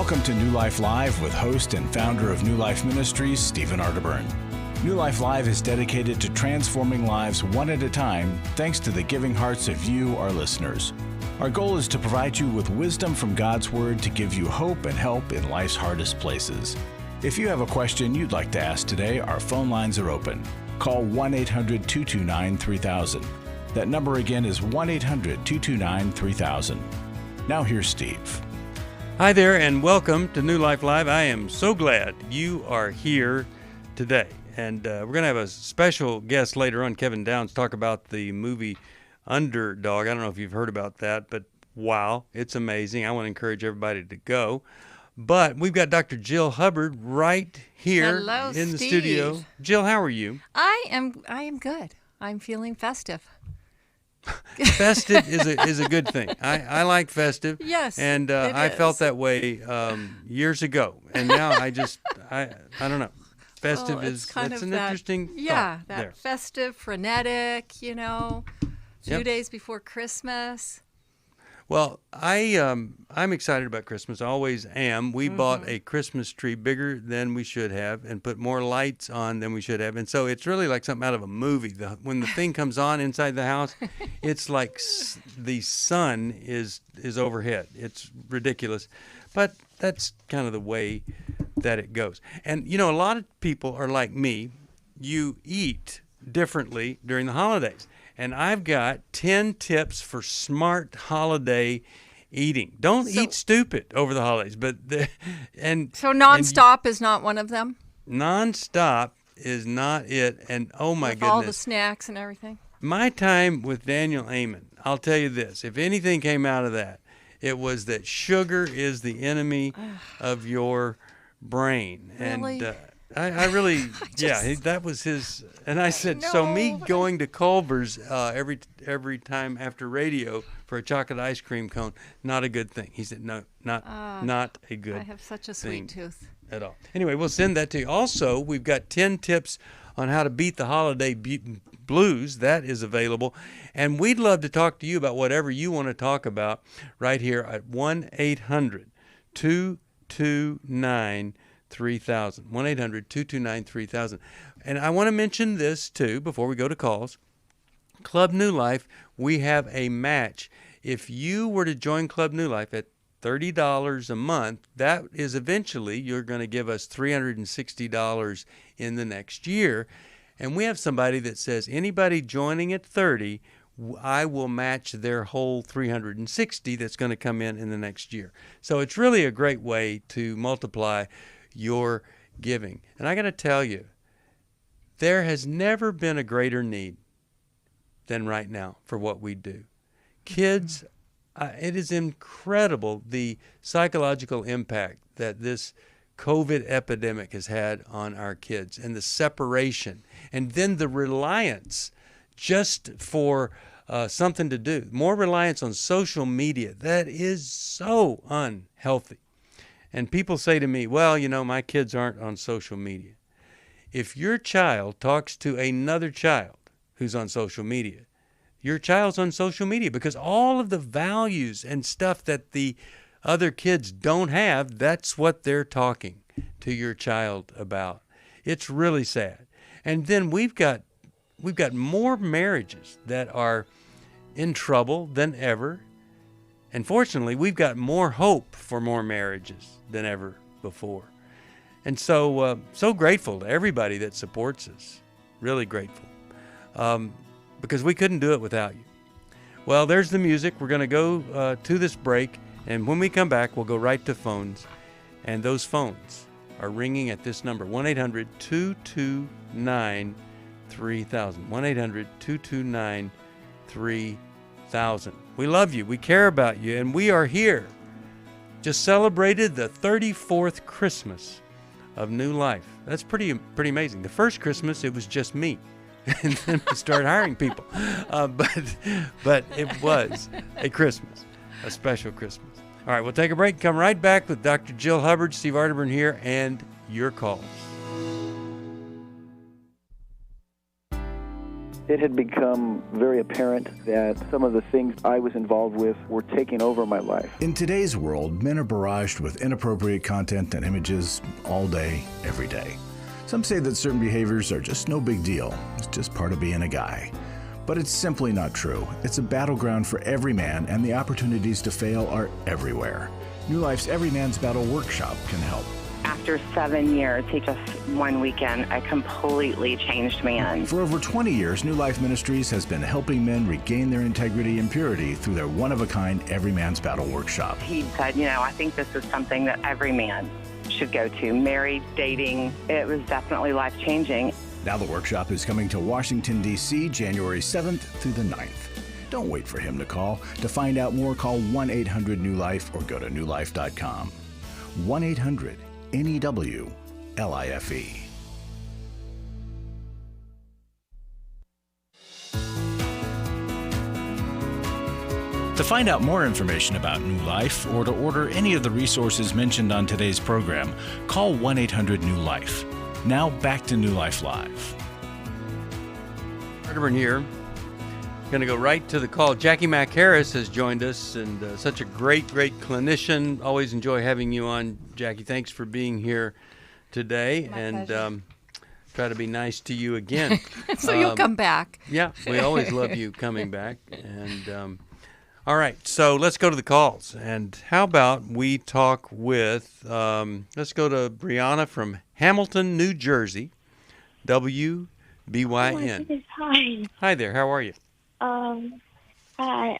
Welcome to New Life Live with host and founder of New Life Ministries, Stephen Arterburn. New Life Live is dedicated to transforming lives one at a time thanks to the giving hearts of you, our listeners. Our goal is to provide you with wisdom from God's Word to give you hope and help in life's hardest places. If you have a question you'd like to ask today, our phone lines are open. Call 1-800-229-3000. That number again is 1-800-229-3000. Now here's Steve. Hi there, and welcome to New Life Live. I am so glad you are here today. And we're going to have a special guest later on, Kevin Downs, talk about the movie Underdog. I don't know if you've heard about that, but wow, it's amazing. I want to encourage everybody to go. But we've got Dr. Jill Hubbard right here in the studio. Jill, how are you? I am good. I'm feeling festive. Festive is a good thing. I like festive. Yes, and I felt that way years ago, and now I don't know. Festive it's an interesting thought that there. Festive, frenetic. 2 days before Christmas. Well, I'm excited about Christmas. I always am. We bought a Christmas tree bigger than we should have and put more lights on than we should have. And so it's really like something out of a movie. When the thing comes on inside the house, it's like the sun is overhead. It's ridiculous. But that's kind of the way that it goes. And, a lot of people are like me. You eat differently during the holidays. And I've got 10 tips for smart holiday eating. Don't eat stupid over the holidays. So nonstop is not one of them? Nonstop is not it. And oh my goodness. All the snacks and everything? My time with Daniel Amen, I'll tell you this. If anything came out of that, it was that sugar is the enemy of your brain. Really? And I really, that was his. And I said, me going to Culver's every time after radio for a chocolate ice cream cone, not a good thing. He said, no, not a good thing. I have such a sweet tooth. At all. Anyway, we'll send that to you. Also, we've got 10 tips on how to beat the holiday blues. That is available. And we'd love to talk to you about whatever you want to talk about right here at 1-800-229-3000. 1-800-229-3000. And I want to mention this, too, before we go to calls. Club New Life, we have a match. If you were to join Club New Life at $30 a month, that is eventually, you're going to give us $360 in the next year. And we have somebody that says, anybody joining at $30, I will match their whole $360 that's going to come in the next year. So it's really a great way to multiply your giving. And I got to tell you, there has never been a greater need than right now for what we do. Kids, it is incredible the psychological impact that this COVID epidemic has had on our kids, and the separation, and then the reliance just for something to do. More reliance on social media. That is so unhealthy. And people say to me, well, my kids aren't on social media. If your child talks to another child who's on social media, your child's on social media, because all of the values and stuff that the other kids don't have, that's what they're talking to your child about. It's really sad. And then we've got more marriages that are in trouble than ever. And fortunately, we've got more hope for more marriages than ever before. And so grateful to everybody that supports us. Really grateful. Because we couldn't do it without you. Well, there's the music. We're going to go to this break. And when we come back, we'll go right to phones. And those phones are ringing at this number, 1-800-229-3000. 1-800-229-3000. We love you. We care about you. And we are here. Just celebrated the 34th Christmas of New Life. That's pretty amazing. The first Christmas, it was just me. And then we started hiring people. But it was a Christmas, a special Christmas. All right, we'll take a break. Come right back with Dr. Jill Hubbard, Steve Arterburn here, and your calls. it had become very apparent that some of the things I was involved with were taking over my life. In today's world, men are barraged with inappropriate content and images all day, every day. Some say that certain behaviors are just no big deal. It's just part of being a guy. But it's simply not true. It's a battleground for every man, and the opportunities to fail are everywhere. New Life's Every Man's Battle Workshop can help. After 7 years, he just one weekend, a completely changed man. For over 20 years, New Life Ministries has been helping men regain their integrity and purity through their one-of-a-kind Every Man's Battle Workshop. He said, I think this is something that every man should go to. Married, dating, it was definitely life-changing. Now the workshop is coming to Washington, D.C., January 7th through the 9th. Don't wait for him to call. To find out more, call 1-800-NEW-LIFE or go to newlife.com. 1-800-NEW-LIFE. To find out more information about New Life or to order any of the resources mentioned on today's program, call 1-800-NEW-LIFE. Now back to New Life Live. Arterburn here. Going to go right to the call. Jacqui Mack-Harris has joined us, and such a great clinician. Always enjoy having you on, Jacqui. Thanks for being here today. My pleasure. Try to be nice to you again. So you'll come back. Yeah, we always love you coming back. And all right, so let's go to the calls. And how about we talk with, let's go to Brianna from Hamilton, New Jersey, WBYN. Hi. Hi there, how are you? Hi.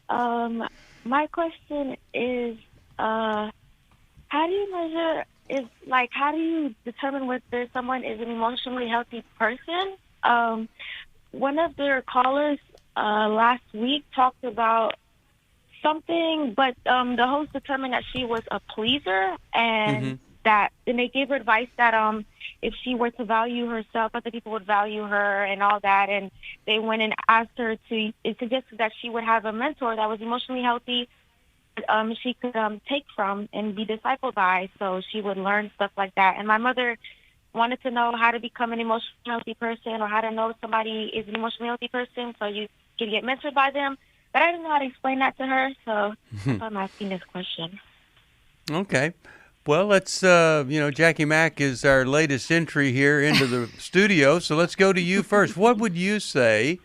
My question is, how do you determine whether someone is an emotionally healthy person? One of their callers last week talked about something, but the host determined that she was a pleaser, and and they gave her advice that if she were to value herself, other people would value her and all that. And they went and asked her it suggested that she would have a mentor that was emotionally healthy, she could take from and be discipled by, so she would learn stuff like that. And my mother wanted to know how to become an emotionally healthy person, or how to know if somebody is an emotionally healthy person so you can get mentored by them. But I didn't know how to explain that to her, so I'm asking this question. Okay. Well, let's, Jacqui Mack is our latest entry here into the studio, so let's go to you first. What would you say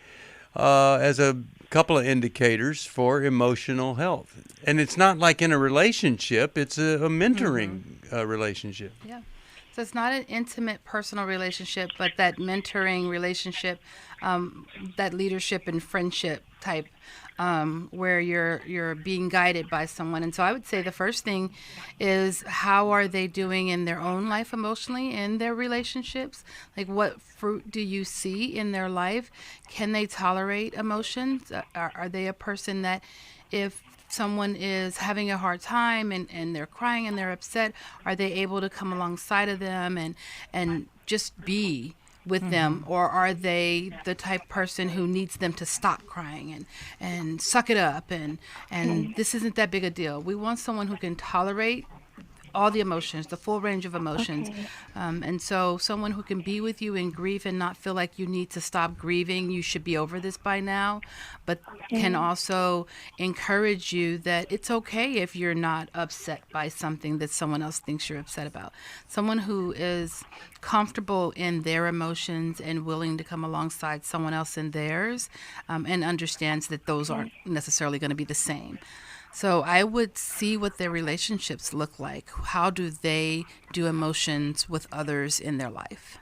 as a couple of indicators for emotional health? And it's not like in a relationship, it's a mentoring relationship. Yeah. So it's not an intimate personal relationship, but that mentoring relationship, that leadership and friendship type, where you're being guided by someone. And so I would say the first thing is, how are they doing in their own life emotionally, in their relationships? Like, what fruit do you see in their life? Can they tolerate emotions? Are they a person that if someone is having a hard time and they're crying and they're upset, are they able to come alongside of them and just be with them? Or are they the type person who needs them to stop crying and suck it up and this isn't that big a deal? We want someone who can tolerate all the emotions, the full range of emotions. Okay. And so someone who can be with you in grief and not feel like you need to stop grieving, you should be over this by now, but can also encourage you that it's okay if you're not upset by something that someone else thinks you're upset about. Someone who is comfortable in their emotions and willing to come alongside someone else in theirs, and understands that those aren't necessarily going to be the same. So I would see what their relationships look like. How do they do emotions with others in their life?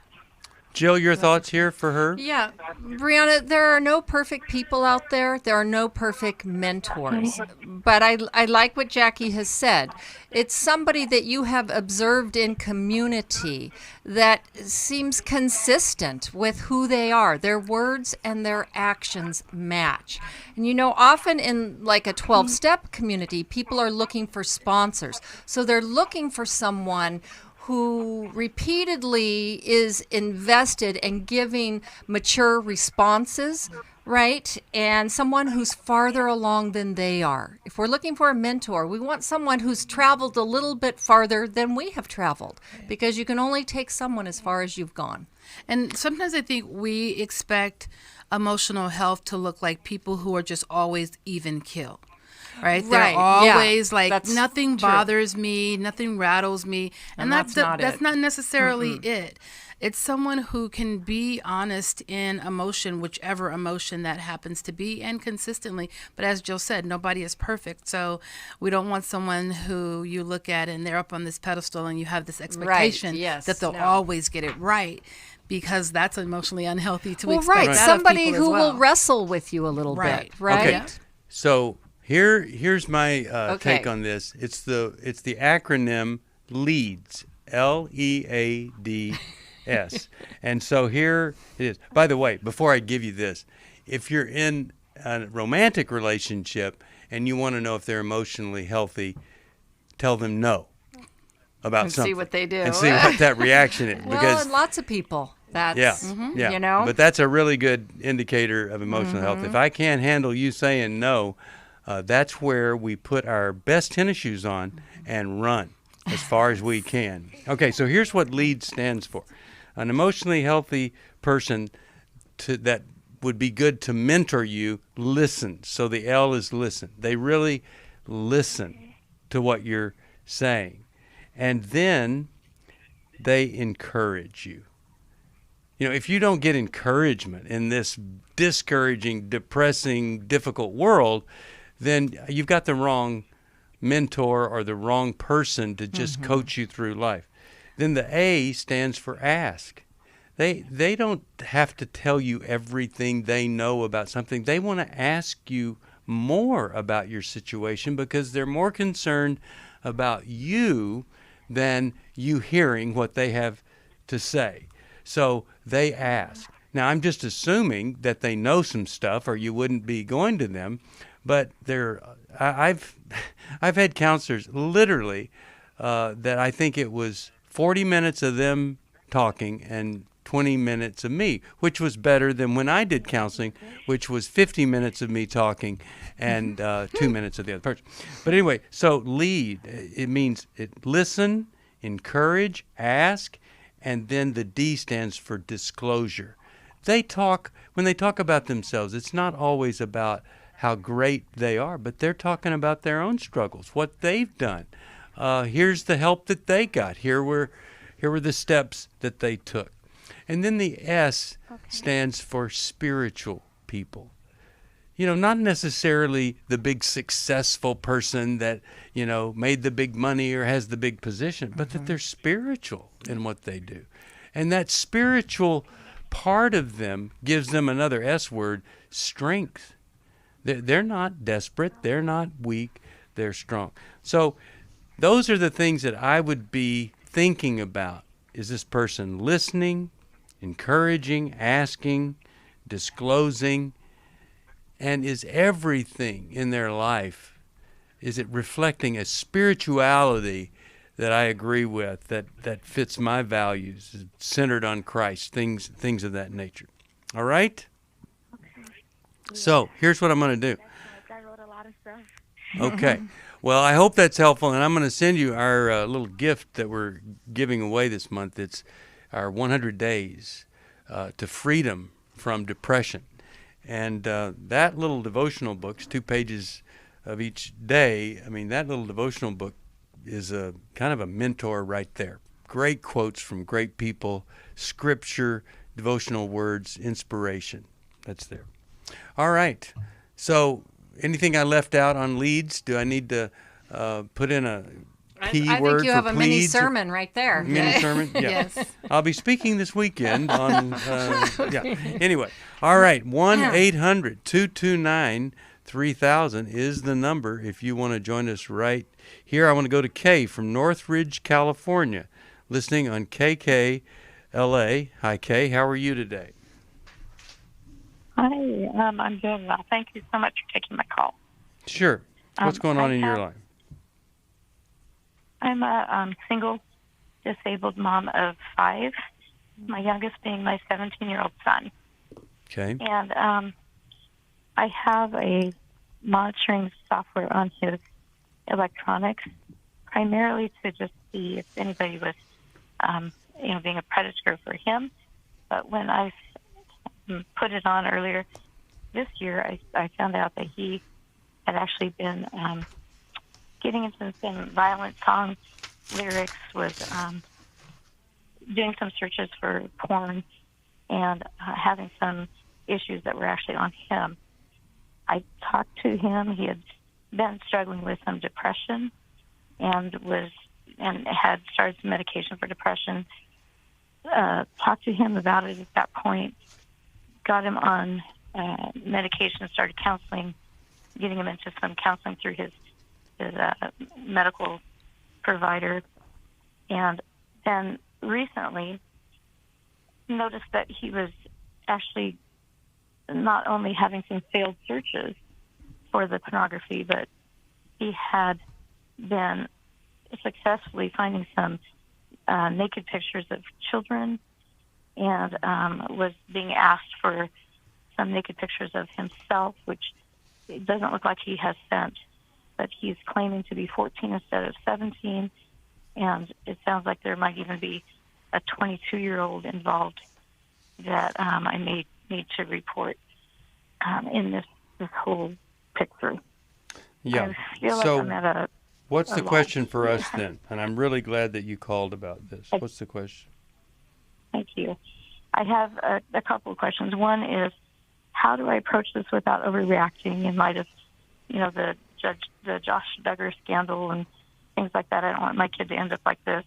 Jill, your thoughts here for her? Yeah, Brianna, there are no perfect people out there. There are no perfect mentors. But I like what Jacqui has said. It's somebody that you have observed in community that seems consistent with who they are. Their words and their actions match. And often in like a 12-step community, people are looking for sponsors. So they're looking for someone who repeatedly is invested in giving mature responses, right? And someone who's farther along than they are. If we're looking for a mentor, we want someone who's traveled a little bit farther than we have traveled, because you can only take someone as far as you've gone. And sometimes I think we expect emotional health to look like people who are just always even keel. Right? They're always like, nothing bothers me, nothing rattles me. And that's not necessarily it. It's someone who can be honest in emotion, whichever emotion that happens to be, and consistently. But as Jill said, nobody is perfect. So we don't want someone who you look at and they're up on this pedestal and you have this expectation that they'll always get it right, because that's emotionally unhealthy to expect. That somebody of who will wrestle with you a little bit, right? Okay. So here's my take on this. It's the acronym LEADS, LEADS. And so here it is. By the way, before I give you this, if you're in a romantic relationship and you want to know if they're emotionally healthy, tell them no about something. See what they do. And see what that reaction is. Well, and lots of people. That's, you know. But that's a really good indicator of emotional health. If I can't handle you saying no, that's where we put our best tennis shoes on and run as far as we can. Okay, so here's what LEAD stands for. An emotionally healthy person that would be good to mentor you listens. So the L is listen. They really listen to what you're saying. And then they encourage you. You know, if you don't get encouragement in this discouraging, depressing, difficult world, then you've got the wrong mentor or the wrong person to just coach you through life. Then the A stands for ask. They don't have to tell you everything they know about something. They want to ask you more about your situation because they're more concerned about you than you hearing what they have to say. So they ask. Now, I'm just assuming that they know some stuff or you wouldn't be going to them. But I've had counselors literally that I think it was 40 minutes of them talking and 20 minutes of me, which was better than when I did counseling, which was 50 minutes of me talking and 2 minutes of the other person. But anyway, so lead, it means listen, encourage, ask, and then the D stands for disclosure. When they talk about themselves, it's not always about how great they are, but they're talking about their own struggles, what they've done. Here's the help that they got. Here were the steps that they took. And then the S stands for spiritual people. You know, not necessarily the big successful person that, you know, made the big money or has the big position, but that they're spiritual in what they do. And that spiritual part of them gives them another S word, strength. They're not desperate. They're not weak. They're strong. So those are the things that I would be thinking about. Is this person listening, encouraging, asking, disclosing? And is everything in their life, is it reflecting a spirituality that I agree with, that fits my values, is centered on Christ, things of that nature? All right? So here's what I'm going to do. I wrote a lot of stuff. Okay. Well, I hope that's helpful, and I'm going to send you our little gift that we're giving away this month. It's our 100 Days to Freedom from Depression. And that little devotional book's 2 pages of each day. I mean, that little devotional book is a kind of a mentor right there. Great quotes from great people, scripture, devotional words, inspiration. That's there. All right. So anything I left out on leads? Do I need to put in a P I word think you for have a mini pleads? sermon right there. Mini sermon? Yeah. Yes. I'll be speaking this weekend on, Anyway. All right. 1-800-229-3000 is the number if you want to join us right here. I want to go to Kay from Northridge, California, listening on KKLA. Hi, Kay. How are you today? Hi, I'm doing well. Thank you so much for taking my call. Sure. What's going on in your life? I'm a single disabled mom of 5, my youngest being my 17-year-old son. Okay. And I have a monitoring software on his electronics, primarily to just see if anybody was, being a predator for him. But when I put it on earlier this year, I found out that he had actually been getting into some violent song lyrics, was doing some searches for porn, and having some issues that were actually on him. I talked to him. He had been struggling with some depression and had started some medication for depression. Talked to him about it at that point, got him on medication, started counseling, getting him into some counseling through his medical provider, and then recently noticed that he was actually not only having some failed searches for the pornography, but he had been successfully finding some naked pictures of children, and was being asked for some naked pictures of himself, which it doesn't look like he has sent, but he's claiming to be 14 instead of 17, and it sounds like there might even be a 22-year-old involved that I may need to report in this whole picture. Yeah. I feel like I'm at what's the loss. question for us then? And I'm really glad that you called about this. What's the question? Thank you. I have a couple of questions. One is, how do I approach this without overreacting in light of, the Josh Duggar scandal and things like that? I don't want my kid to end up like this.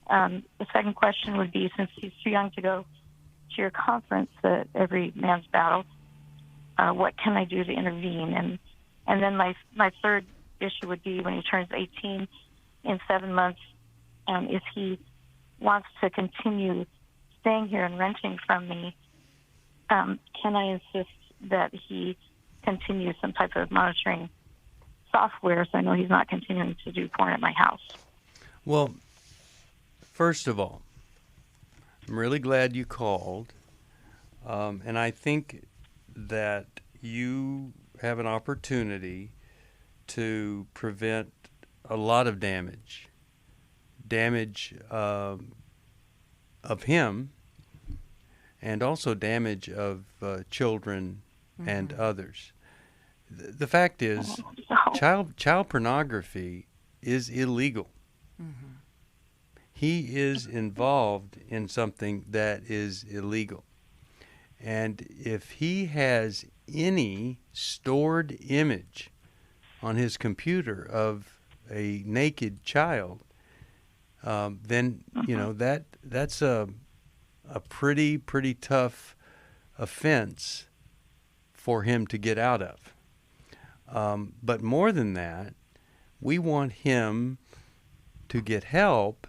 The second question would be, since he's too young to go to your conference, Every Man's Battle, what can I do to intervene? And then my third issue would be, when he turns 18 in 7 months, if he wants to continue staying here and renting from me, can I insist that he continue some type of monitoring software so I know he's not continuing to do porn at my house? Well, first of all, I'm really glad you called, and I think that you have an opportunity to prevent a lot of damage of him, and also damage of children and others. The fact is, child pornography is illegal. He is involved in something that is illegal. And if he has any stored image on his computer of a naked child, then that's a pretty tough offense for him to get out of. But more than that, we want him to get help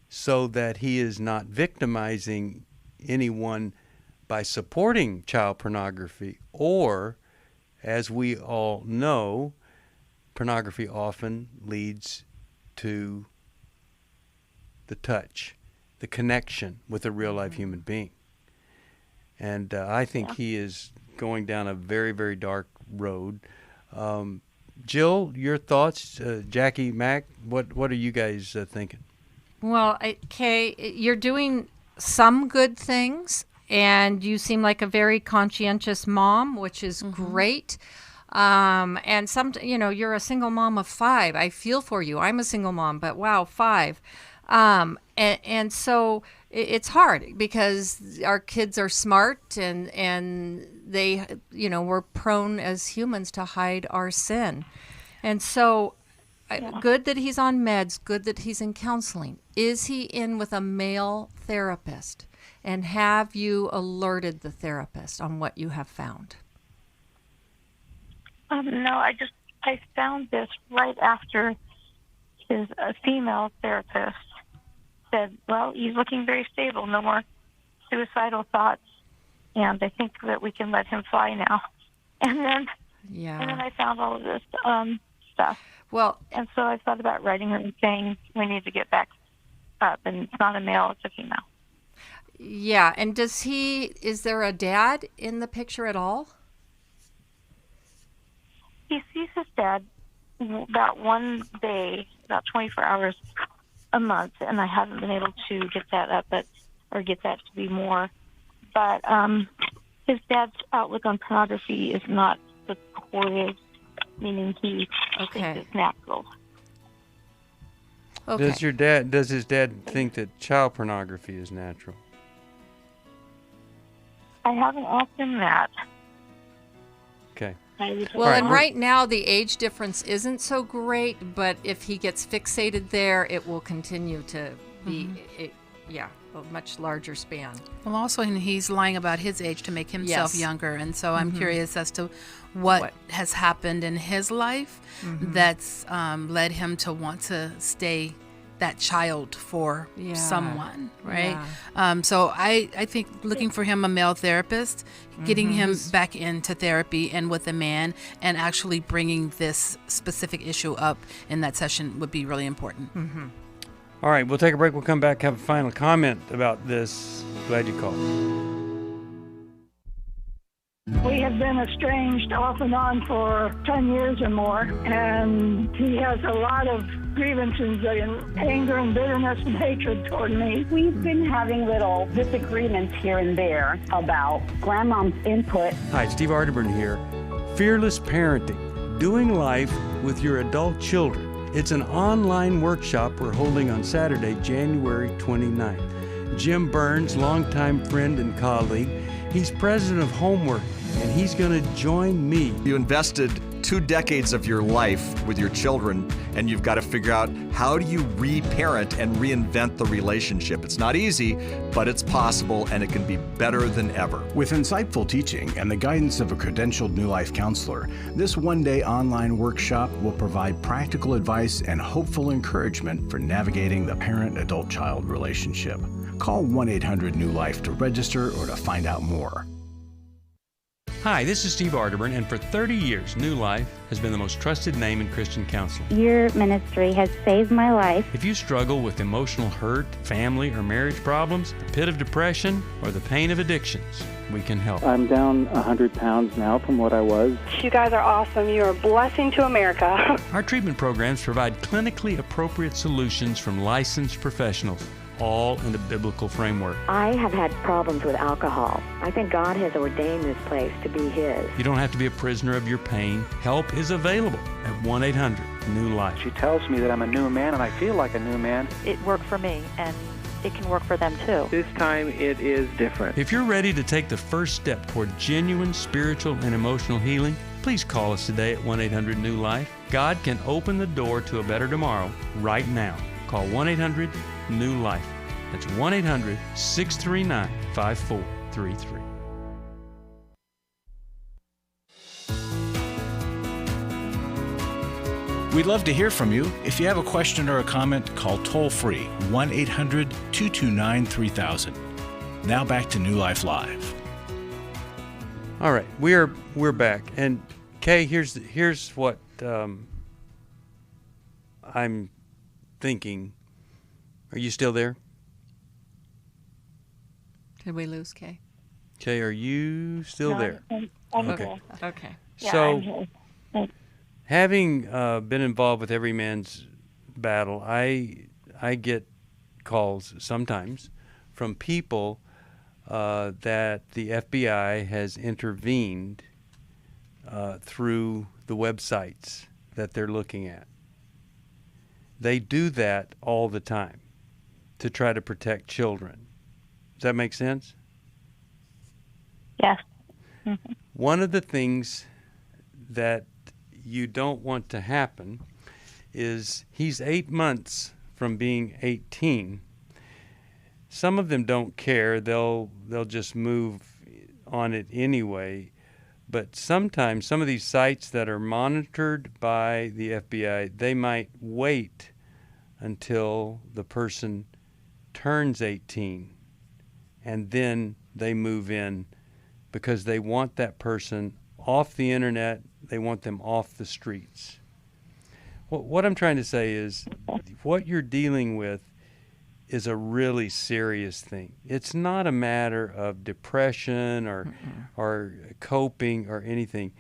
so that he is not victimizing anyone by supporting child pornography, or, as we all know, pornography often leads to the touch, the connection with a real-life human being. And I think he is going down a very, very dark road. Jill, your thoughts? Jacqui Mack, what are you guys thinking? Well, Kay, you're doing some good things, and you seem like a very conscientious mom, which is great. And you're a single mom of 5. I feel for you. I'm a single mom, but wow, 5. And so it's hard because our kids are smart, and they, we're prone as humans to hide our sin. And so good that he's on meds, good that he's in counseling. Is he in with a male therapist? And have you alerted the therapist on what you have found? No, I found this right after his female therapist said, well, he's looking very stable, no more suicidal thoughts, and I think that we can let him fly now. And then I found all of this stuff. Well, and so I thought about writing her and saying we need to get back up, and it's not a male, it's a female. Yeah, and is there a dad in the picture at all? He sees his dad about one day, about 24 hours a month, and I haven't been able to get that up, or get that to be more. But his dad's outlook on pornography is not supportive, meaning he thinks it's natural. Okay. Does his dad think that child pornography is natural? I haven't asked him that. Okay. Well, and right now the age difference isn't so great, but if he gets fixated there, it will continue to be, a much larger span. Well, also, he's lying about his age to make himself younger, and so I'm curious as to what has happened in his life that's led him to want to stay that child for someone, right? Yeah. So I think looking for him a male therapist, getting him back into therapy and with a man, and actually bringing this specific issue up in that session would be really important. All right, we'll take a break. We'll come back, have a final comment about this. Glad you called. We have been estranged off and on for 10 years or more, and he has a lot of grievances and anger and bitterness and hatred toward me. We've been having little disagreements here and there about grandmom's input. Hi, Steve Arterburn here. Fearless Parenting, Doing Life with Your Adult Children. It's an online workshop we're holding on Saturday, January 29th. Jim Burns, longtime friend and colleague, he's president of Homework, and he's going to join me. You invested 2 decades of your life with your children, and you've got to figure out how do you reparent and reinvent the relationship. It's not easy, but it's possible, and it can be better than ever. With insightful teaching and the guidance of a credentialed New Life counselor, this one-day online workshop will provide practical advice and hopeful encouragement for navigating the parent-adult-child relationship. Call 1-800-NEW-LIFE to register or to find out more. Hi, this is Steve Arterburn, and for 30 years, New Life has been the most trusted name in Christian counseling. Your ministry has saved my life. If you struggle with emotional hurt, family or marriage problems, the pit of depression, or the pain of addictions, we can help. I'm down 100 pounds now from what I was. You guys are awesome. You're a blessing to America. Our treatment programs provide clinically appropriate solutions from licensed professionals, all in the biblical framework. I have had problems with alcohol. I think God has ordained this place to be His. You don't have to be a prisoner of your pain. Help is available at 1-800-NEW-LIFE. She tells me that I'm a new man, and I feel like a new man. It worked for me, and it can work for them too. This time it is different. If you're ready to take the first step toward genuine spiritual and emotional healing, please call us today at 1-800-NEW-LIFE. God can open the door to a better tomorrow right now. Call 1-800-NEW-LIFE. That's 1-800-639-5433. We'd love to hear from you. If you have a question or a comment, call toll-free 1-800-229-3000. Now back to New Life Live. All right, we're back, and Kay, here's what I'm thinking. Are you still there? Did we lose Kay? Kay, are you still there? I'm Okay. here. Okay. Yeah, So, I'm here. having been involved with Every Man's Battle, I get calls sometimes from people that the FBI has intervened through the websites that they're looking at. They do that all the time to try to protect children. Does that make sense? Yes. Mm-hmm. One of the things that you don't want to happen is he's 8 months from being 18. Some of them don't care. They'll just move on it anyway. But sometimes some of these sites that are monitored by the FBI, they might wait until the person turns 18 and then they move in because they want that person off the internet. They want them off the streets. What I'm trying to say is what you're dealing with is a really serious thing. It's not a matter of depression or coping or anything.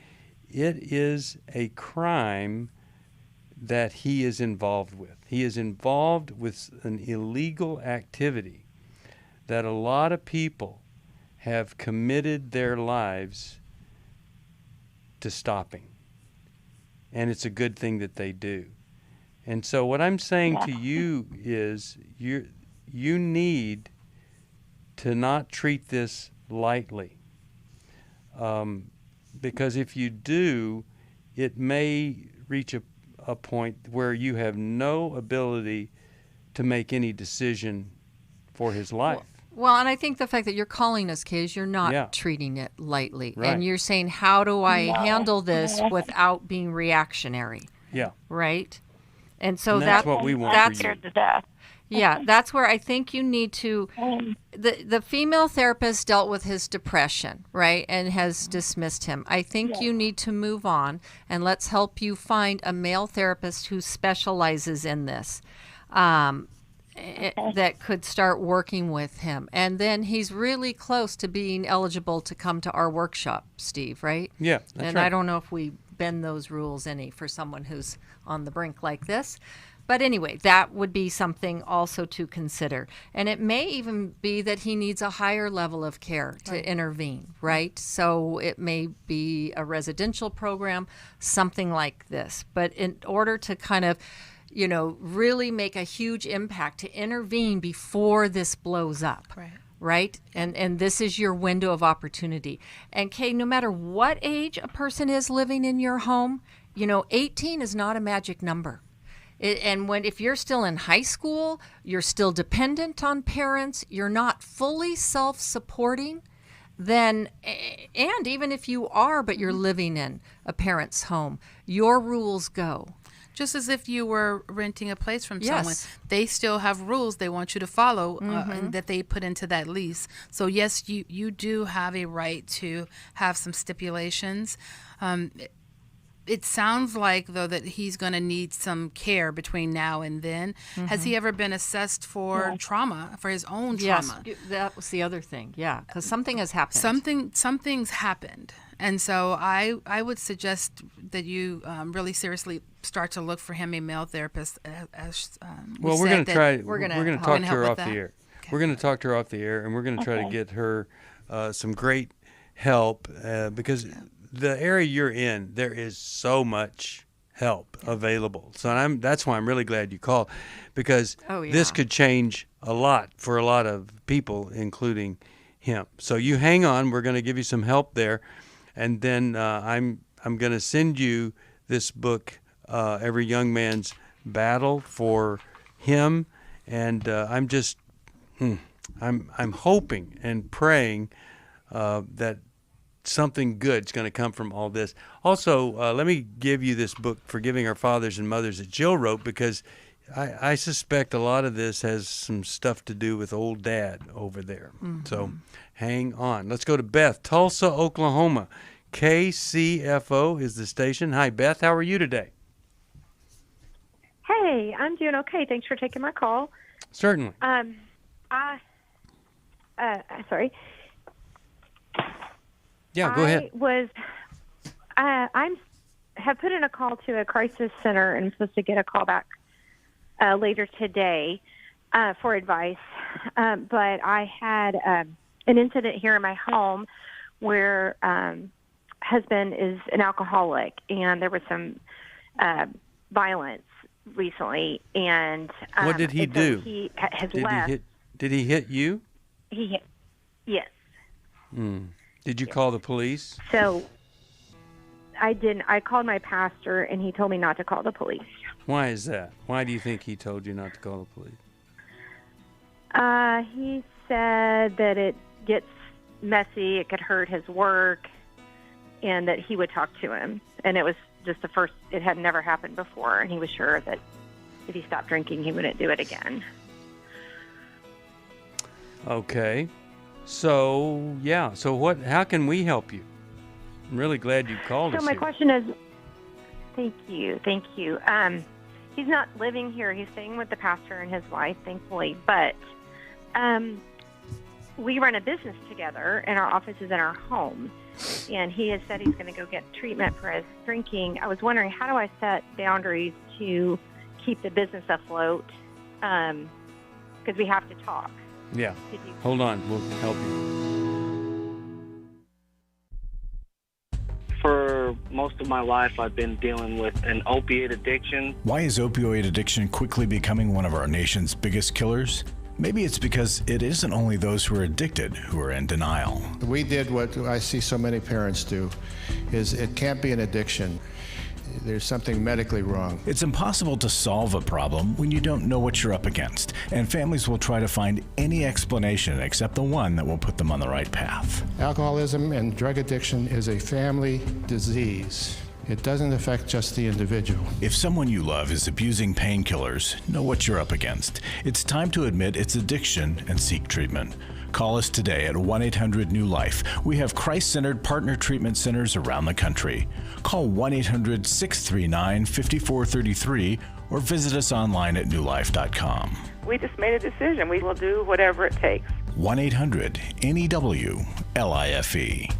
It is a crime that he is involved with. He is involved with an illegal activity that a lot of people have committed their lives to stopping. And it's a good thing that they do. And so what I'm saying to you is you need to not treat this lightly. Because if you do, it may reach a point where you have no ability to make any decision for his life. Well, and I think the fact that you're calling us, Kay, is you're not treating it lightly. Right. And you're saying, how do I handle this without being reactionary? Yeah. Right? And so that's what we want for you. Scared to death. Yeah, that's where I think you need to. The female therapist dealt with his depression, right, and has dismissed him. I think you need to move on, and let's help you find a male therapist who specializes in this, that could start working with him. And then he's really close to being eligible to come to our workshop, Steve, right? Yeah, that's and right. I don't know if we bend those rules any for someone who's on the brink like this. But anyway, that would be something also to consider. And it may even be that he needs a higher level of care to intervene, right? So it may be a residential program, something like this. But in order to kind of, really make a huge impact, to intervene before this blows up. Right? And this is your window of opportunity. And Kay, no matter what age a person is living in your home, 18 is not a magic number. If you're still in high school, you're still dependent on parents, you're not fully self-supporting, then, and even if you are, but you're living in a parent's home, your rules go. Just as if you were renting a place from someone, they still have rules they want you to follow and that they put into that lease. So yes, you do have a right to have some stipulations. It sounds like, though, that he's going to need some care between now and then. Has he ever been assessed for trauma, for his own trauma? Yes, that was the other thing, because something has happened. Something's happened. And so I would suggest that you really seriously start to look for him a male therapist. Well, we're going to try. We're going to talk to her off the air. Okay. We're going to talk to her off the air, and we're going to try to get her some great help because the area you're in, there is so much help available. So that's why I'm really glad you called, because this could change a lot for a lot of people, including him. So you hang on. We're going to give you some help there. And then I'm going to send you this book, Every Young Man's Battle, for him. And I'm just, I'm hoping and praying that something good's going to come from all this. Also, let me give you this book, Forgiving Our Fathers and Mothers, that Jill wrote, because I suspect a lot of this has some stuff to do with old dad over there. So hang on. Let's go to Beth, Tulsa, Oklahoma. KCFO is the station. Hi, Beth. How are you today? Hey, I'm doing okay. Thanks for taking my call. Certainly. Sorry. Yeah, go ahead. I have put in a call to a crisis center and I'm supposed to get a call back later today for advice. But I had an incident here in my home where husband is an alcoholic, and there was some violence recently. And what did he do? He has left. Did he hit you? Yes. Did you call the police? So I didn't. I called my pastor, and he told me not to call the police. Why is that? Why do you think he told you not to call the police? He said that it gets messy, it could hurt his work, and that he would talk to him. And it was just the first, it had never happened before, and he was sure that if he stopped drinking, he wouldn't do it again. Okay. So, yeah. So how can we help you? I'm really glad you called us. So my question is, thank you. he's not living here. He's staying with the pastor and his wife, thankfully. But we run a business together, and our office is in our home. And he has said he's going to go get treatment for his drinking. I was wondering, how do I set boundaries to keep the business afloat? Because we have to talk. Yeah. Hold on. We'll help you. For most of my life, I've been dealing with an opiate addiction. Why is opioid addiction quickly becoming one of our nation's biggest killers? Maybe it's because it isn't only those who are addicted who are in denial. We did what I see so many parents do, is it can't be an addiction. There's something medically wrong. It's impossible to solve a problem when you don't know what you're up against, and families will try to find any explanation except the one that will put them on the right path. Alcoholism and drug addiction is a family disease. It doesn't affect just the individual. If someone you love is abusing painkillers, know what you're up against. It's time to admit it's addiction and seek treatment. Call us today at 1-800-NEW-LIFE. We have Christ-centered partner treatment centers around the country. Call 1-800-639-5433 or visit us online at newlife.com. We just made a decision. We will do whatever it takes. 1-800-NEW-LIFE.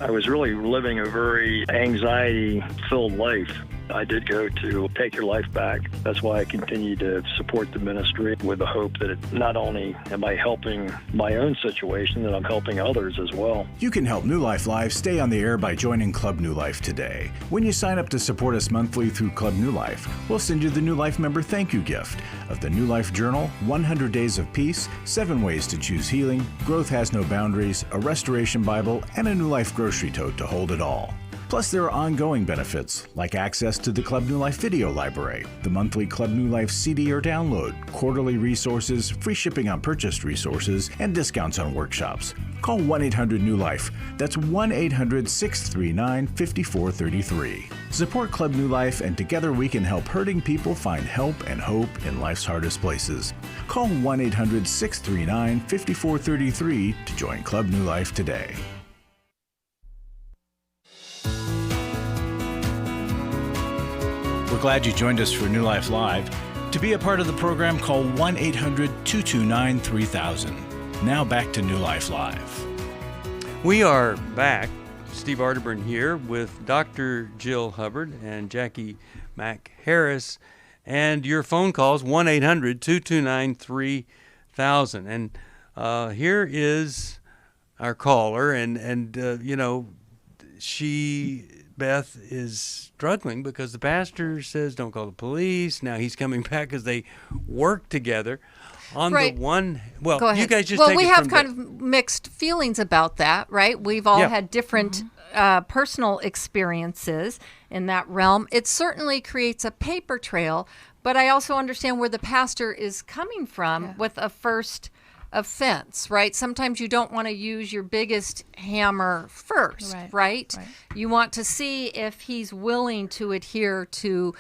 I was really living a very anxiety-filled life. I did go to Take Your Life Back. That's why I continue to support the ministry with the hope that not only am I helping my own situation, that I'm helping others as well. You can help New Life Live stay on the air by joining Club New Life today. When you sign up to support us monthly through Club New Life, we'll send you the New Life member thank you gift of the New Life Journal, 100 Days of Peace, 7 Ways to Choose Healing, Growth Has No Boundaries, a Restoration Bible, and a New Life grocery tote to hold it all. Plus, there are ongoing benefits, like access to the Club New Life video library, the monthly Club New Life CD or download, quarterly resources, free shipping on purchased resources, and discounts on workshops. Call 1-800-NEW-LIFE. That's 1-800-639-5433. Support Club New Life, and together we can help hurting people find help and hope in life's hardest places. Call 1-800-639-5433 to join Club New Life today. We're glad you joined us for New Life Live. To be a part of the program, call 1-800-229-3000. Now back to New Life Live. We are back. Steve Arterburn here with Dr. Jill Hubbard and Jacqui Mack-Harris. And your phone calls, 1-800-229-3000. And here is our caller. And you know, Beth is struggling because the pastor says don't call the police. Now he's coming back because they work together. On right. the one, well, Go ahead. You guys just well, take we it have from kind there. of mixed feelings about that, right? We've all had different personal experiences in that realm. It certainly creates a paper trail, but I also understand where the pastor is coming from with a first offense, right? Sometimes you don't want to use your biggest hammer first, right? You want to see if he's willing to adhere to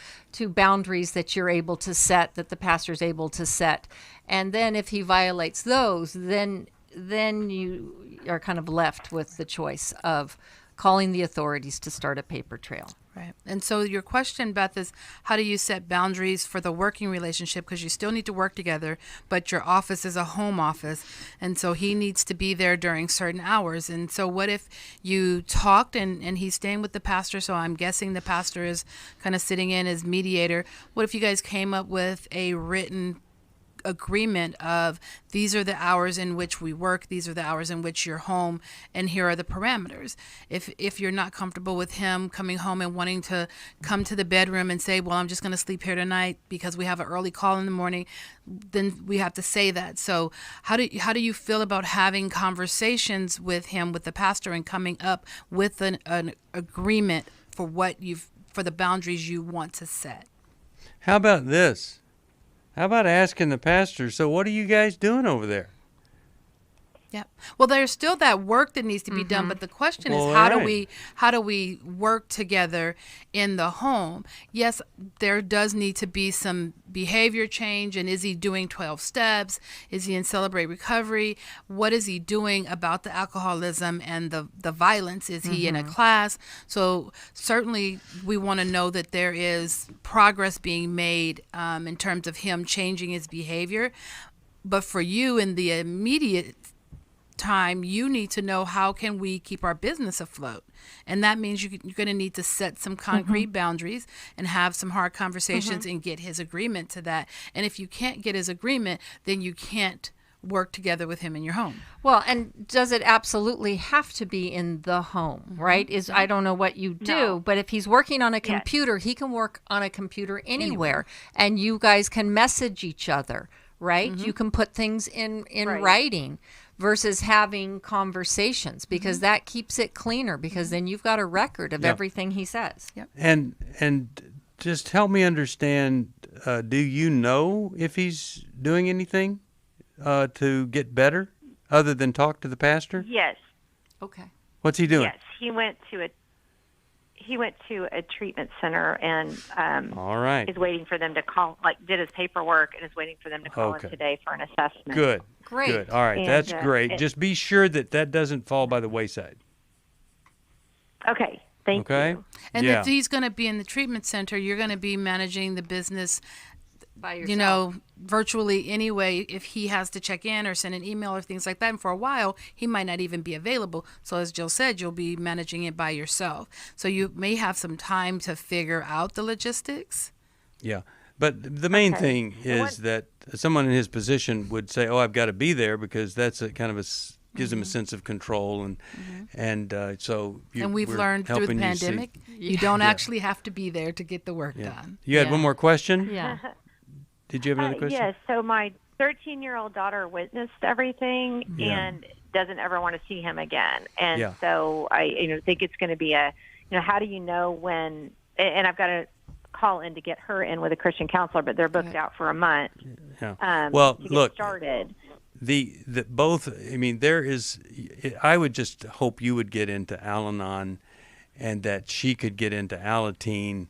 boundaries that you're able to set, that the pastor's able to set. And then if he violates those, then you are kind of left with the choice of calling the authorities to start a paper trail. Right. And so your question, Beth, is how do you set boundaries for the working relationship? Because you still need to work together, but your office is a home office. And so he needs to be there during certain hours. And so what if you talked and he's staying with the pastor? So I'm guessing the pastor is kind of sitting in as mediator. What if you guys came up with a written agreement of these are the hours in which we work, these are the hours in which you're home, and here are the parameters. If you're not comfortable with him coming home and wanting to come to the bedroom and say, well, I'm just going to sleep here tonight because we have an early call in the morning, then we have to say that. So how do you feel about having conversations with him, with the pastor, and coming up with an agreement for for the boundaries you want to set? How about this? How about asking the pastor, so what are you guys doing over there? Yeah. Well, there's still that work that needs to be done, but the question is how do we work together in the home? Yes, there does need to be some behavior change, and is he doing 12 steps? Is he in Celebrate Recovery? What is he doing about the alcoholism and the violence? Is he in a class? So certainly we want to know that there is progress being made in terms of him changing his behavior. But for you in the immediate time, you need to know how can we keep our business afloat, and that means you're going to need to set some concrete boundaries and have some hard conversations and get his agreement to that. And if you can't get his agreement, then you can't work together with him in your home. Well, and does it absolutely have to be in the home, right? I don't know what you do, but if he's working on a computer, he can work on a computer anywhere, and you guys can message each other, right? You can put things in writing versus having conversations, because that keeps it cleaner, because then you've got a record of everything he says. And just help me understand, do you know if he's doing anything to get better other than talk to the pastor? Yes. Okay. What's he doing? Yes, he went to a treatment center and all right. is waiting for them to call, did his paperwork and is waiting for them to call him today for an assessment. Good. Great. Good. All right, that's great. Just be sure that doesn't fall by the wayside. Okay. Thank you. And if he's going to be in the treatment center, you're going to be managing the business by yourself, virtually anyway. If he has to check in or send an email or things like that, and for a while he might not even be available. So as Jill said, you'll be managing it by yourself. So you may have some time to figure out the logistics. Yeah. But the main thing is that someone in his position would say, "Oh, I've got to be there," because that's a kind of gives him a sense of control, and so. And we've learned through the pandemic, you don't actually have to be there to get the work done. You had one more question? Yeah. Did you have another question? Yes. So my 13-year-old daughter witnessed everything and doesn't ever want to see him again, and so I think it's going to be how do you know when? And I've got to call in to get her in with a Christian counselor, but they're booked out for a month. Well, to get look, started. There is. I would just hope you would get into Al-Anon, and that she could get into Alateen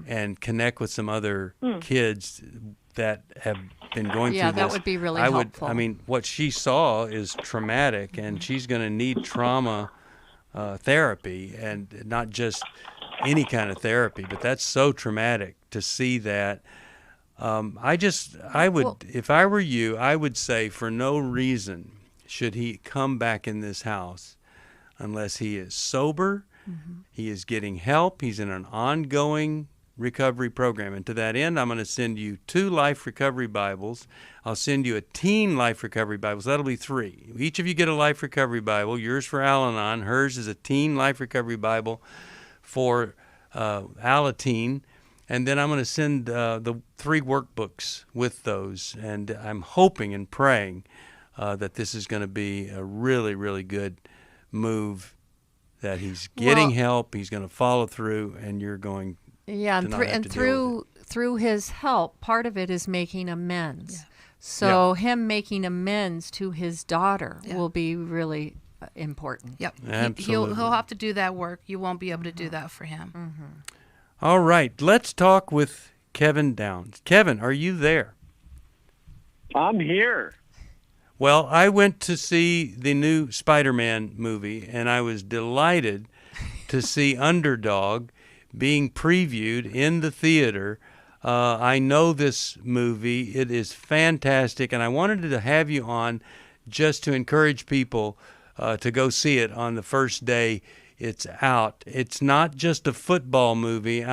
and connect with some other kids that have been going through this. Yeah, that would be really helpful. What she saw is traumatic, and she's going to need trauma therapy, and not just any kind of therapy, but that's so traumatic to see that. If I were you, I would say for no reason should he come back in this house unless he is sober, he is getting help, he's in an ongoing recovery program. And to that end, I'm going to send you 2 Life Recovery Bibles. I'll send you a Teen Life Recovery Bible. So that'll be 3. Each of you get a Life Recovery Bible. Yours for Al-Anon. Hers is a Teen Life Recovery Bible for Alateen. And then I'm going to send the 3 workbooks with those. And I'm hoping and praying that this is going to be a really, really good move, that he's getting help, he's going to follow through, and you're going through his help, part of it is making amends. So him making amends to his daughter will be really important. Yep. Absolutely. He'll have to do that work. You won't be able to do that for him. All right, let's talk with Kevin Downs. Kevin, are you there? I'm here. Well, I went to see the new Spider-Man movie, and I was delighted to see Underdog being previewed in the theater. I know this movie. It is fantastic, and I wanted to have you on just to encourage people to go see it on the first day it's out. It's not just a football movie.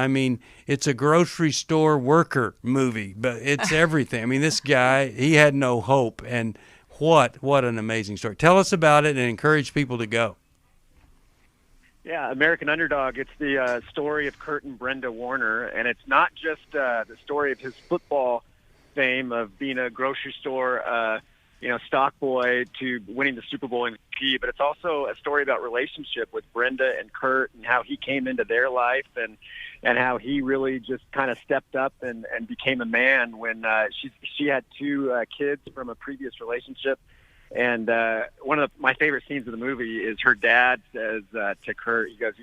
It's a grocery store worker movie, but it's everything. This guy, he had no hope, and what an amazing story. Tell us about it and encourage people to go. Yeah, American Underdog. It's the story of Kurt and Brenda Warner, and it's not just the story of his football fame of being a grocery store, stock boy to winning the Super Bowl MVP, but it's also a story about relationship with Brenda and Kurt and how he came into their life and how he really just kind of stepped up and became a man when she had 2 kids from a previous relationship. And one of my favorite scenes of the movie is her dad says to Kurt, he goes,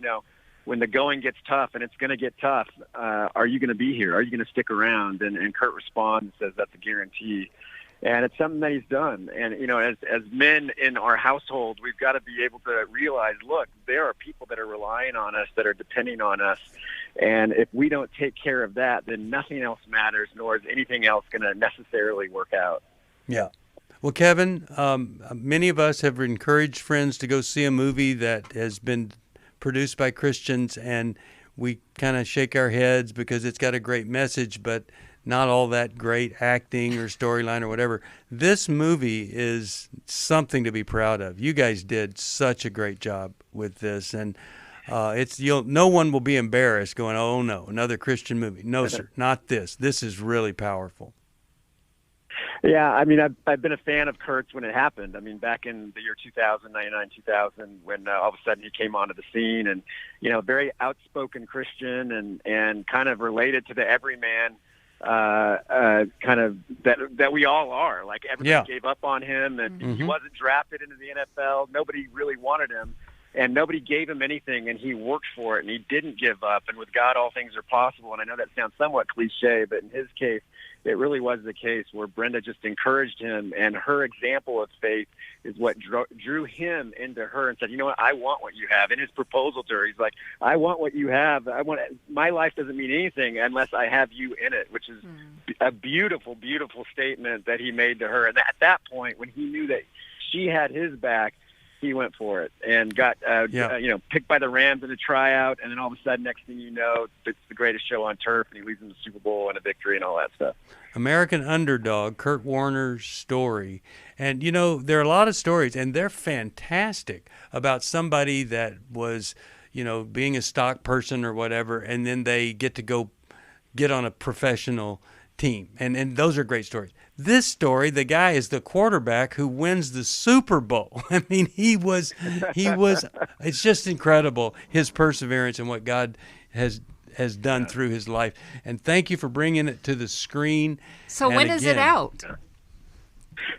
when the going gets tough, and it's going to get tough, are you going to be here? Are you going to stick around? And Kurt responds and says, that's a guarantee. And it's something that he's done. And, as men in our household, we've got to be able to realize, look, there are people that are relying on us, that are depending on us. And if we don't take care of that, then nothing else matters, nor is anything else going to necessarily work out. Yeah. Well, Kevin, many of us have encouraged friends to go see a movie that has been produced by Christians, and we kind of shake our heads because it's got a great message, but not all that great acting or storyline or whatever. This movie is something to be proud of. You guys did such a great job with this, and no one will be embarrassed going, oh no, another Christian movie. No, sir, not this. This is really powerful. Yeah, I mean, I've been a fan of Kurt's when it happened. I mean, back in the year 2000, 99, 2000, when all of a sudden he came onto the scene, and very outspoken Christian and kind of related to the everyman, kind of that we all are. Like everybody gave up on him, and he wasn't drafted into the NFL. Nobody really wanted him, and nobody gave him anything, and he worked for it, and he didn't give up. And with God, all things are possible. And I know that sounds somewhat cliche, but in his case, it really was the case where Brenda just encouraged him, and her example of faith is what drew him into her and said, you know what, I want what you have. In his proposal to her, he's like, I want what you have. My life doesn't mean anything unless I have you in it, which is a beautiful, beautiful statement that he made to her. And at that point, when he knew that she had his back, he went for it and got picked by the Rams in a tryout, and then all of a sudden, next thing you know, it's the greatest show on turf, and he leads them to the Super Bowl and a victory and all that stuff. American Underdog, Kurt Warner's story. And, there are a lot of stories, and they're fantastic, about somebody that was, being a stock person or whatever, and then they get to go get on a professional team. And those are great stories. This story, the guy is the quarterback who wins the Super Bowl. I mean, he was, it's just incredible, his perseverance and what God has done through his life. And thank you for bringing it to the screen. So when is it out?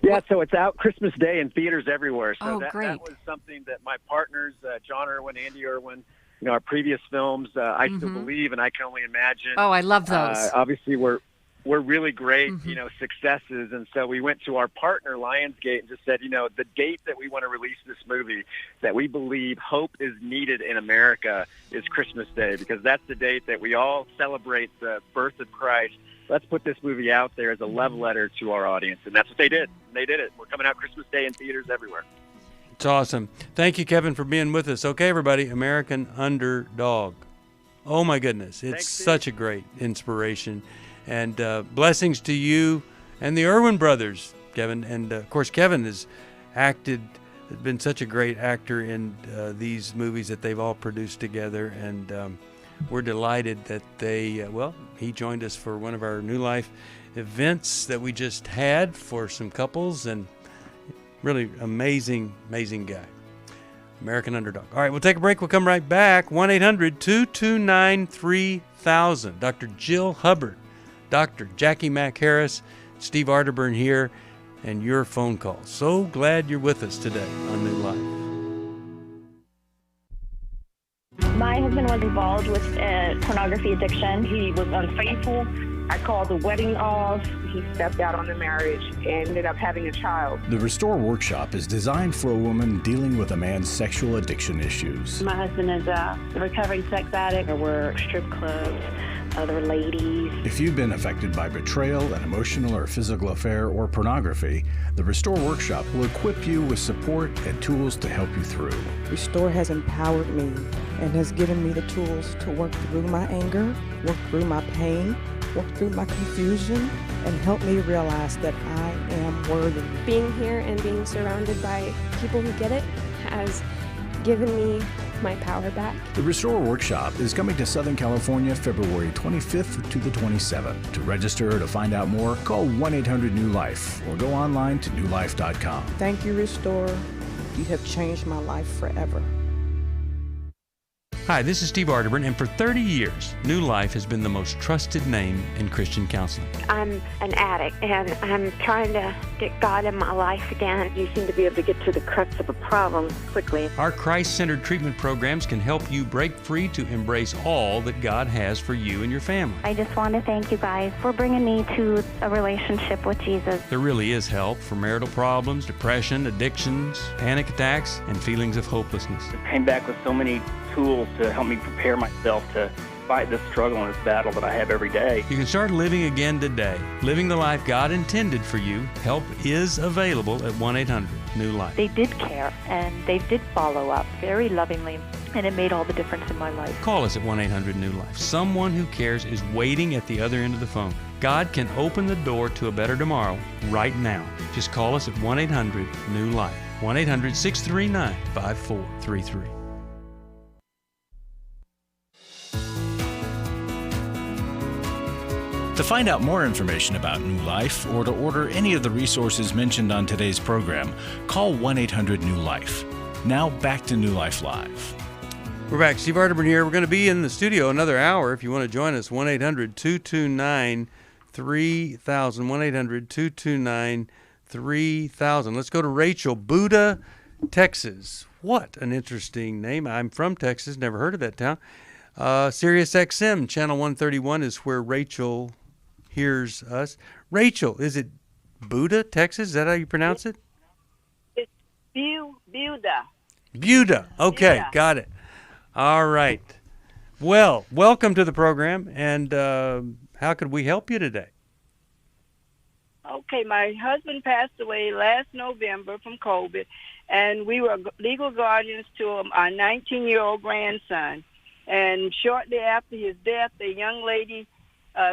Yeah, so it's out Christmas Day in theaters everywhere. So great. That was something that my partners, John Irwin, Andy Irwin, our previous films, I Still Believe and I Can Only Imagine. Oh, I love those. Obviously, we're really great, successes. And so we went to our partner, Lionsgate, and just said, the date that we want to release this movie, that we believe hope is needed in America, is Christmas Day, because that's the date that we all celebrate the birth of Christ. Let's put this movie out there as a love letter to our audience. And that's what they did. They did it. We're coming out Christmas Day in theaters everywhere. It's awesome. Thank you, Kevin, for being with us. Okay, everybody, American Underdog. Oh, my goodness. It's such a great inspiration. And blessings to you and the Irwin brothers, Kevin. And, of course, Kevin has been such a great actor in these movies that they've all produced together. And we're delighted that he joined us for one of our New Life events that we just had for some couples. And really amazing, amazing guy. American Underdog. All right, we'll take a break. We'll come right back. 1-800-229-3000. Dr. Jill Hubbard, Dr. Jacqui Mack-Harris, Steve Arterburn here, and your phone calls. So glad you're with us today on New Life. My husband was involved with pornography addiction. He was unfaithful. I called the wedding off. He stepped out on the marriage and ended up having a child. The Restore Workshop is designed for a woman dealing with a man's sexual addiction issues. My husband is a recovering sex addict. I work strip clubs, other ladies. If you've been affected by betrayal, an emotional or physical affair, or pornography, the Restore Workshop will equip you with support and tools to help you through. Restore has empowered me and has given me the tools to work through my anger, work through my pain, work through my confusion, and help me realize that I am worthy. Being here and being surrounded by people who get it has given me my power back. The Restore Workshop is coming to Southern California February 25th to the 27th. To register or to find out more, call 1-800-NEW-LIFE or go online to newlife.com. Thank you, Restore. You have changed my life forever. Hi, this is Steve Arterburn, and for 30 years, New Life has been the most trusted name in Christian counseling. I'm an addict, and I'm trying to get God in my life again. You seem to be able to get to the crux of a problem quickly. Our Christ-centered treatment programs can help you break free to embrace all that God has for you and your family. I just want to thank you guys for bringing me to a relationship with Jesus. There really is help for marital problems, depression, addictions, panic attacks, and feelings of hopelessness. I came back with so many tools to help me prepare myself to fight this struggle and this battle that I have every day. You can start living again today, living the life God intended for you. Help is available at 1-800-NEW-LIFE. They did care, and they did follow up very lovingly, and it made all the difference in my life. Call us at 1-800-NEW-LIFE. Someone who cares is waiting at the other end of the phone. God can open the door to a better tomorrow right now. Just call us at 1-800-NEW-LIFE. 1-800-639-5433. To find out more information about New Life or to order any of the resources mentioned on today's program, call 1-800-NEW-LIFE. Now back to New Life Live. We're back. Steve Arterburn here. We're going to be in the studio another hour. If you want to join us, 1-800-229-3000. 1-800-229-3000. Let's go to Rachel, Buda, Texas. What an interesting name. I'm from Texas. Never heard of that town. Sirius XM, Channel 131 is where Rachel hears us. Rachel, is it Buda, Texas? Is that how you pronounce it? It's Buda. Buda. Okay, Buda. Got it. All right. Well, welcome to the program, and how could we help you today? Okay, my husband passed away last November from COVID, and we were legal guardians to our 19-year-old grandson. And shortly after his death, a young lady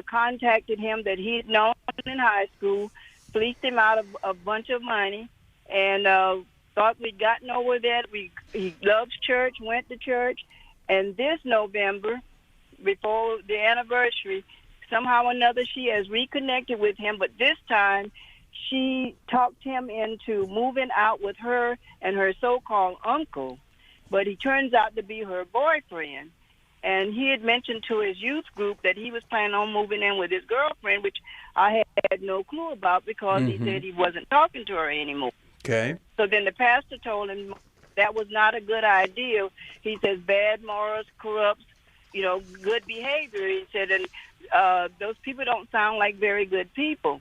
contacted him that he had known in high school, fleeced him out of a bunch of money, and thought we'd gotten over that. He loves church, went to church, and this November, before the anniversary, somehow or another she has reconnected with him, but this time she talked him into moving out with her and her so-called uncle, but he turns out to be her boyfriend. And he had mentioned to his youth group that he was planning on moving in with his girlfriend, which I had no clue about because he said he wasn't talking to her anymore. Okay. So then the pastor told him that was not a good idea. He says bad morals corrupts, good behavior. He said, and those people don't sound like very good people.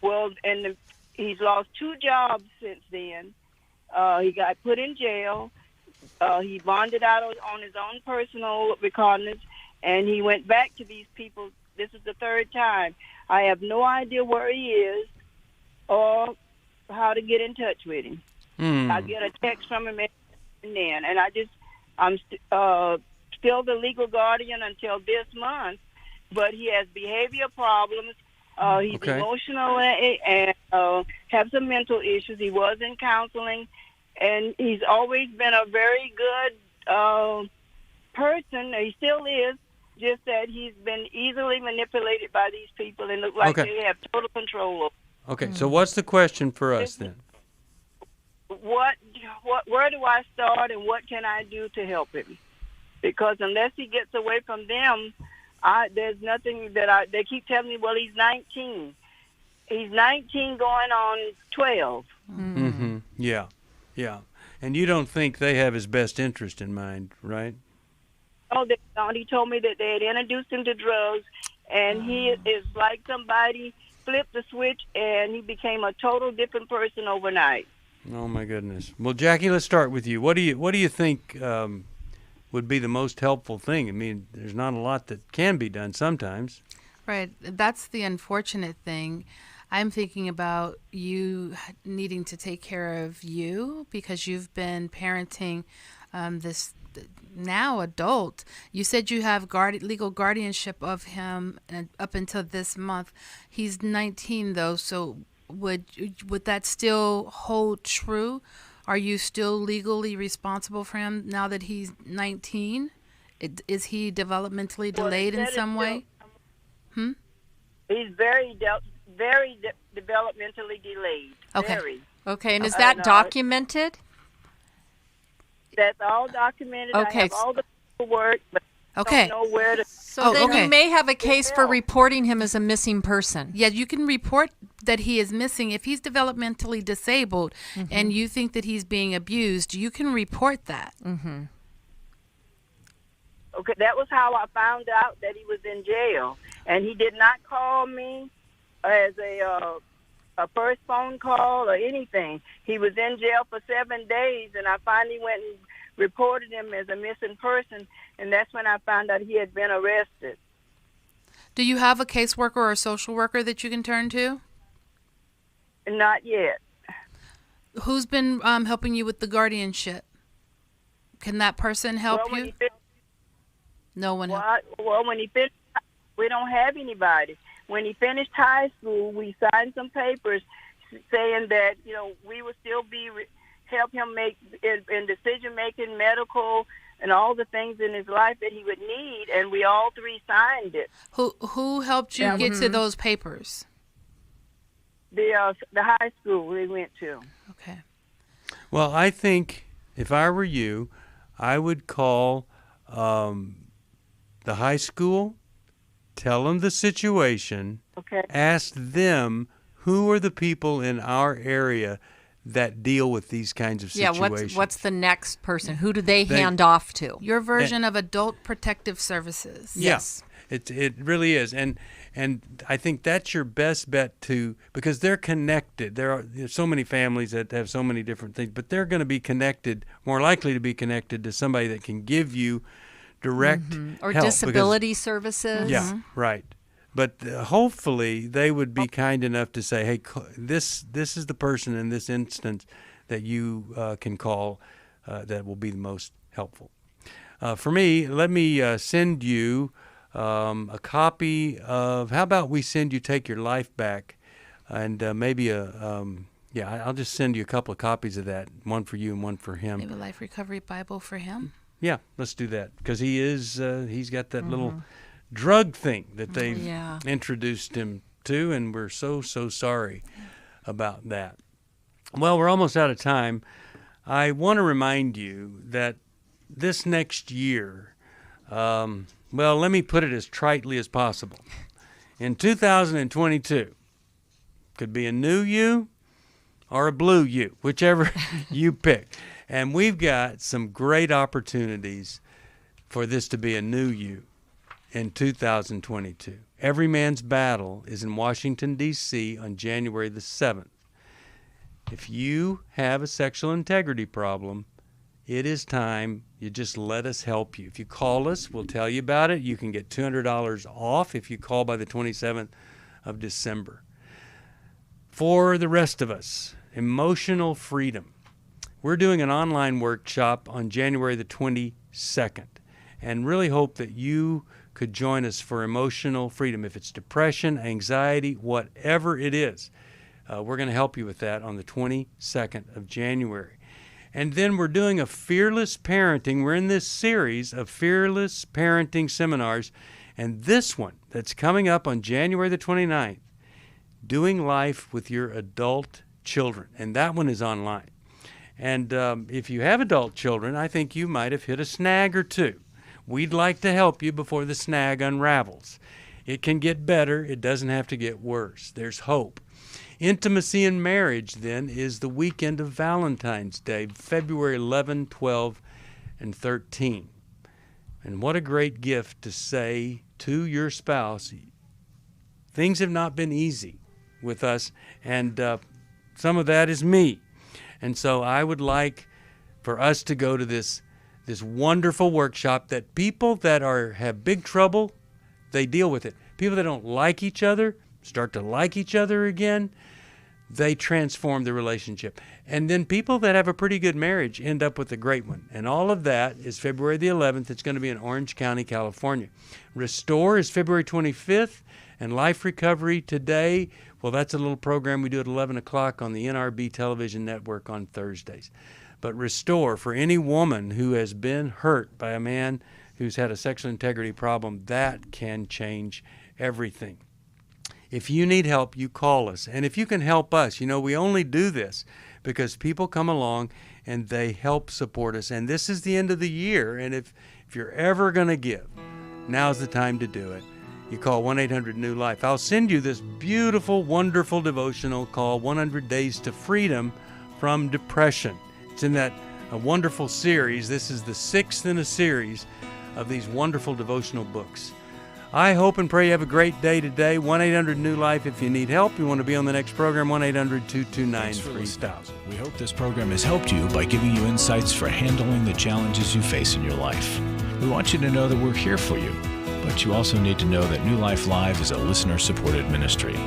Well, and he's lost 2 jobs since then. He got put in jail. He bonded out on his own personal recognizance, and he went back to these people. This is the 3rd time. I have no idea where he is or how to get in touch with him. I get a text from him and then, and I'm still the legal guardian until this month, but he has behavior problems. He's emotional and have some mental issues. He was in counseling. And he's always been a very good person. He still is, just that he's been easily manipulated by these people and look like they have total control over. Okay, so what's the question for us then? Where do I start and what can I do to help him? Because unless he gets away from them, there's nothing that they keep telling me, well, he's 19. He's 19 going on 12. Mm-hmm. Yeah. Yeah, and you don't think they have his best interest in mind, right? Oh, they don't. He told me that they had introduced him to drugs, and he is like somebody flipped the switch, and he became a total different person overnight. Oh my goodness. Well, Jacqui, let's start with you. What do you think would be the most helpful thing? I mean, there's not a lot that can be done sometimes. Right. That's the unfortunate thing. I'm thinking about you needing to take care of you because you've been parenting this now adult. You said you have legal guardianship of him up until this month. He's 19 though, so would that still hold true? Are you still legally responsible for him now that he's 19? Is he developmentally delayed in some way? He's very developmentally delayed. Okay. Very. Okay, and is that documented? That's all documented. Okay. I have all the paperwork, but I don't know where to So then you may have a case for reporting him as a missing person. Yeah, you can report that he is missing. If he's developmentally disabled and you think that he's being abused, you can report that. Mm-hmm. Okay, that was how I found out that he was in jail, and he did not call me as a first phone call or anything. He was in jail for 7 days, and I finally went and reported him as a missing person, and that's when I found out he had been arrested. Do you have a caseworker or a social worker that you can turn to? Not yet. Who's been helping you with the guardianship? Can that person help you? No one. Well, when he finished, we don't have anybody. When he finished high school, we signed some papers saying that we would still help him make in decision making, medical, and all the things in his life that he would need, and we all three signed it. Who helped you get to those papers? The high school we went to. Okay. Well, I think if I were you, I would call the high school, tell them the situation, ask them who are the people in our area that deal with these kinds of situations. Yeah, what's the next person? Who do they hand off to? Your version of adult protective services. Yes. It really is. And I think that's your best bet because they're connected. There's so many families that have so many different things, but they're going to be connected, more likely to be connected to somebody that can give you direct or help, disability services. Yeah, right. But hopefully they would be kind enough to say, hey, this is the person in this instance that you can call that will be the most helpful. For me, let me send you a copy of, how about we send you Take Your Life Back, and maybe I'll just send you a couple of copies of that, one for you and one for him. Maybe a Life Recovery Bible for him? Yeah, let's do that, because he's got that little drug thing that they've introduced him to, and we're so sorry about that. Well, we're almost out of time. I want to remind you that this next year, well, let me put it as tritely as possible. In 2022, could be a new you or a blue you, whichever you pick. And we've got some great opportunities for this to be a new you in 2022. Every Man's Battle is in Washington, D.C. on January the 7th. If you have a sexual integrity problem, it is time you just let us help you. If you call us, we'll tell you about it. You can get $200 off if you call by the 27th of December. For the rest of us, emotional freedom. We're doing an online workshop on January the 22nd, and really hope that you could join us for emotional freedom. If it's depression, anxiety, whatever it is, we're going to help you with that on the 22nd of January. And then we're doing a Fearless Parenting. We're in this series of Fearless Parenting seminars, and this one that's coming up on January the 29th, Doing Life with Your Adult Children, and that one is online. And if you have adult children, I think you might have hit a snag or two. We'd like to help you before the snag unravels. It can get better. It doesn't have to get worse. There's hope. Intimacy in Marriage, then, is the weekend of Valentine's Day, February 11, 12, and 13. And what a great gift to say to your spouse, things have not been easy with us, and some of that is me. And so I would like for us to go to this wonderful workshop that people that have big trouble, they deal with it. People that don't like each other start to like each other again. They transform the relationship. And then people that have a pretty good marriage end up with a great one. And all of that is February the 11th. It's going to be in Orange County, California. Restore is February 25th. And Life Recovery Today, well, that's a little program we do at 11 o'clock on the NRB television network on Thursdays. But Restore, for any woman who has been hurt by a man who's had a sexual integrity problem, that can change everything. If you need help, you call us. And if you can help us, we only do this because people come along and they help support us. And this is the end of the year. And if you're ever going to give, now's the time to do it. You call 1-800-NEW-LIFE. I'll send you this beautiful, wonderful devotional called 100 Days to Freedom from Depression. It's in that wonderful series. This is the 6th in a series of these wonderful devotional books. I hope and pray you have a great day today. 1-800-NEW-LIFE if you need help. You want to be on the next program, 1-800-229-3000. We hope this program has helped you by giving you insights for handling the challenges you face in your life. We want you to know that we're here for you, but you also need to know that New Life Live is a listener-supported ministry.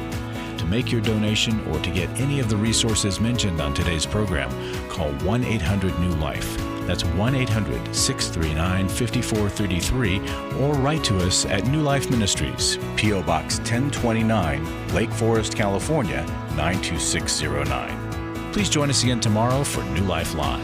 To make your donation or to get any of the resources mentioned on today's program, call 1-800-NEW-LIFE. That's 1-800-639-5433, or write to us at New Life Ministries, P.O. Box 1029, Lake Forest, California, 92609. Please join us again tomorrow for New Life Live.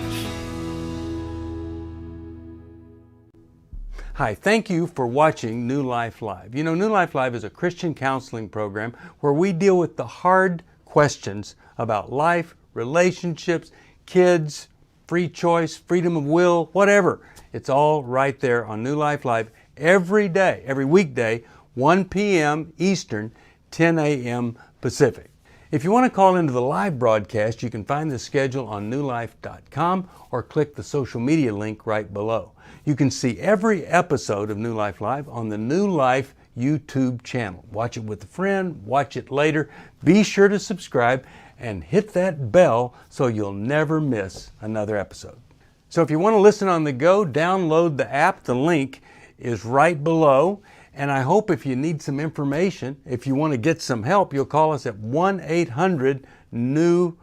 Hi, thank you for watching New Life Live. You know, New Life Live is a Christian counseling program where we deal with the hard questions about life, relationships, kids, free choice, freedom of will, whatever. It's all right there on New Life Live every day, every weekday, 1 p.m. Eastern, 10 a.m. Pacific. If you want to call into the live broadcast, you can find the schedule on newlife.com or click the social media link right below. You can see every episode of New Life Live on the New Life YouTube channel. Watch it with a friend, watch it later. Be sure to subscribe and hit that bell so you'll never miss another episode. So if you want to listen on the go, download the app. The link is right below. And I hope if you need some information, if you want to get some help, you'll call us at 1-800-NEW-LIFE.